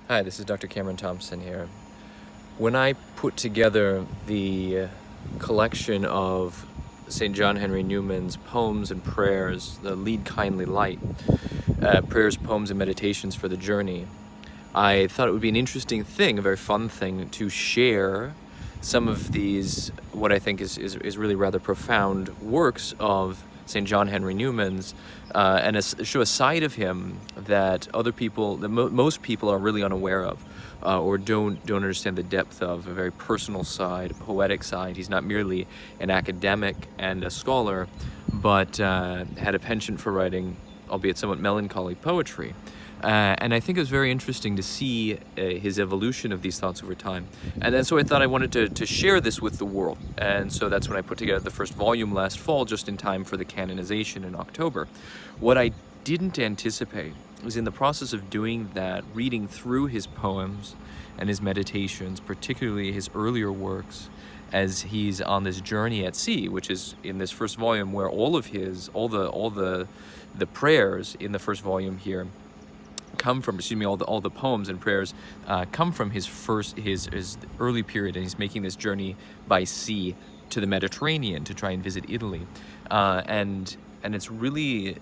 Hi, this is Dr. Cameron Thompson here. When I put together the collection of St. John Henry Newman's poems and prayers, the Lead Kindly Light, prayers, poems, and meditations for the journey, I thought it would be an interesting thing, a very fun thing, to share some of these, what I think is really rather profound works of St. John Henry Newman's, and show a side of him that other people, that most people are really unaware of, or don't understand the depth of. A very personal side, a poetic side. He's not merely an academic and a scholar, but had a penchant for writing, albeit somewhat melancholy, poetry. And I think it was very interesting to see his evolution of these thoughts over time. And then so I thought I wanted to share this with the world. And so that's when I put together the first volume last fall, just in time for the canonization in October. What I didn't anticipate was, in the process of doing that, reading through his poems and his meditations, particularly his earlier works, as he's on this journey at sea, which is in this first volume, where all the prayers in the first volume here come from, all the poems and prayers come from his early period, and he's making this journey by sea to the Mediterranean to try and visit Italy, and it's really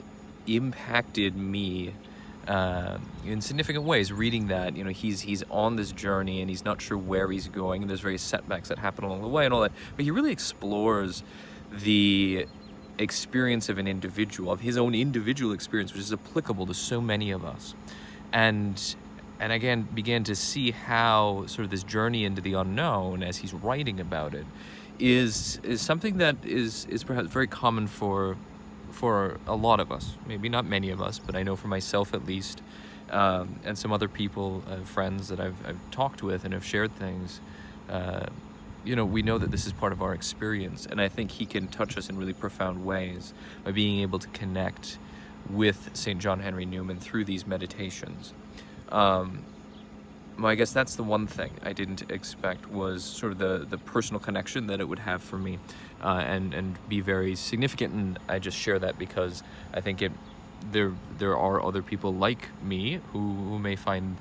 impacted me in significant ways, reading that. He's on this journey and he's not sure where he's going, and there's various setbacks that happen along the way and all that, but he really explores the experience of an individual, of his own individual experience, which is applicable to so many of us, and again began to see how sort of this journey into the unknown, as he's writing about it, is something that is perhaps very common for a lot of us. Maybe not many of us, but I know for myself at least, and some other people, friends that I've talked with and have shared things. We know that this is part of our experience, and I think he can touch us in really profound ways by being able to connect with St. John Henry Newman through these meditations. I guess that's the one thing I didn't expect, was sort of the personal connection that it would have for me, and be very significant. And I just share that because I think there are other people like me who may find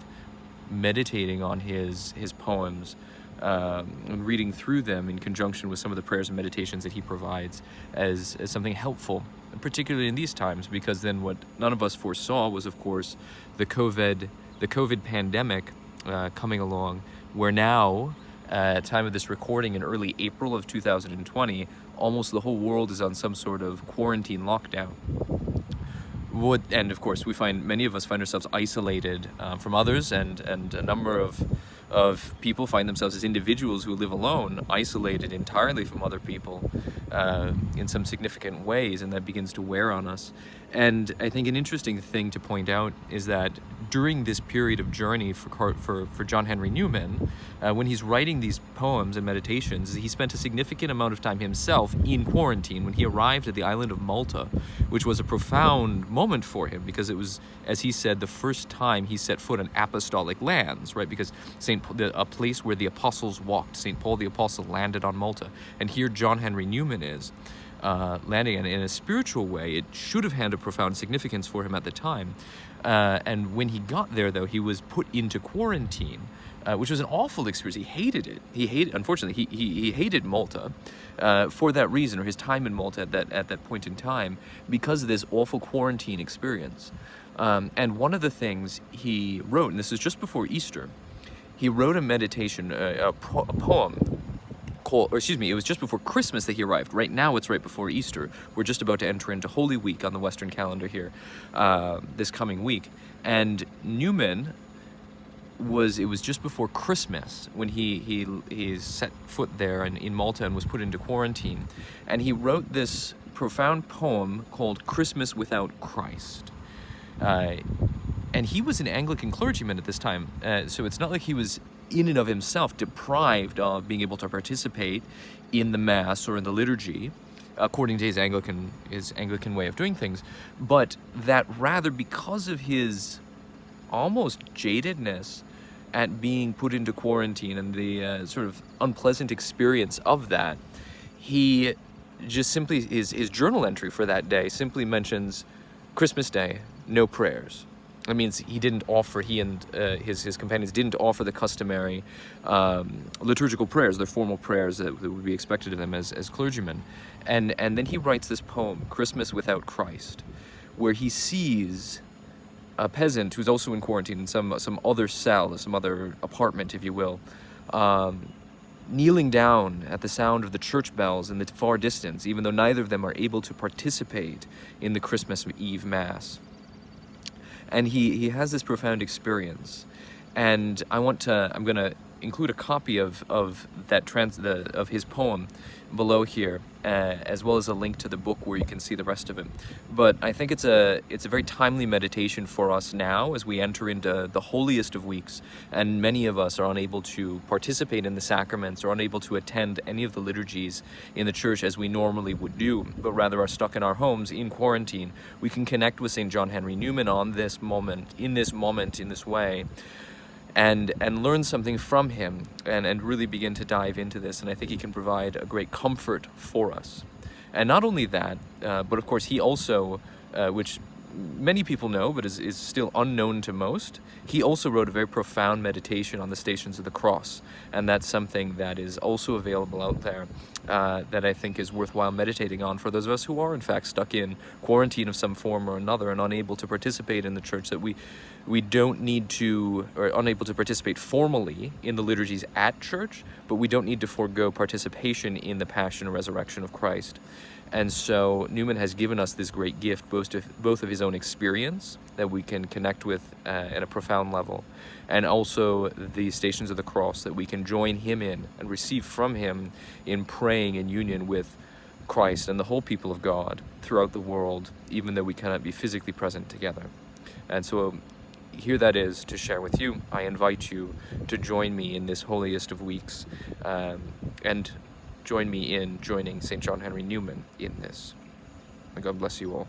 meditating on his poems, and reading through them in conjunction with some of the prayers and meditations that he provides as something helpful, particularly in these times, because then what none of us foresaw was, of course, the COVID pandemic coming along, where now, at time of this recording in early April of 2020, almost the whole world is on some sort of quarantine lockdown. And of course, many of us find ourselves isolated from others, and a number of people find themselves as individuals who live alone, isolated entirely from other people in some significant ways, and that begins to wear on us. And I think an interesting thing to point out is that during this period of journey for John Henry Newman, when he's writing these poems and meditations, he spent a significant amount of time himself in quarantine when he arrived at the island of Malta, which was a profound moment for him, because it was, as he said, the first time he set foot on apostolic lands, right? Because a place where the apostles walked, St. Paul the Apostle landed on Malta, and here John Henry Newman is landing in a spiritual way. It should have had a profound significance for him at the time. And when he got there, though, he was put into quarantine, which was an awful experience. He hated it. Unfortunately, he hated Malta for that reason, or his time in Malta at that point in time, because of this awful quarantine experience. And one of the things he wrote, and this is just before Easter, he wrote a meditation, a poem. It was just before Christmas that he arrived. Right now it's right before Easter. We're just about to enter into Holy Week on the Western calendar here, this coming week. And Newman it was just before Christmas when he set foot there in Malta and was put into quarantine. And he wrote this profound poem called Christmas Without Christ. And he was an Anglican clergyman at this time, so it's not like he was in and of himself deprived of being able to participate in the Mass or in the liturgy, according to his Anglican way of doing things, but that rather, because of his almost jadedness at being put into quarantine and the sort of unpleasant experience of that, he just simply, his journal entry for that day simply mentions Christmas Day, no prayers. That means he and his companions didn't offer the customary liturgical prayers, their formal prayers that would be expected of them as clergymen. And then he writes this poem, Christmas Without Christ, where he sees a peasant who's also in quarantine in some other cell, some other apartment, if you will, kneeling down at the sound of the church bells in the far distance, even though neither of them are able to participate in the Christmas Eve Mass. And he has this profound experience, and I'm going to include a copy of his poem below here, as well as a link to the book where you can see the rest of it. But I think it's a very timely meditation for us now as we enter into the holiest of weeks, and many of us are unable to participate in the sacraments or unable to attend any of the liturgies in the church as we normally would do, but rather are stuck in our homes in quarantine. We can connect with St. John Henry Newman in this way, and learn something from him, and really begin to dive into this. And I think he can provide a great comfort for us. And not only that, but of course he also, which many people know but is still unknown to most, he also wrote a very profound meditation on the Stations of the Cross, and that's something that is also available out there, that I think is worthwhile meditating on for those of us who are in fact stuck in quarantine of some form or another and unable to participate in the church, that we don't need to, or unable to participate formally in the liturgies at church, but we don't need to forego participation in the passion and resurrection of Christ. And so Newman has given us this great gift, both of his own experience that we can connect with at a profound level, and also the Stations of the Cross that we can join him in and receive from him in praying in union with Christ and the whole people of God throughout the world, even though we cannot be physically present together. And so here that is to share with you. I invite you to join me in this holiest of weeks, and join me in joining St. John Henry Newman in this. May God bless you all.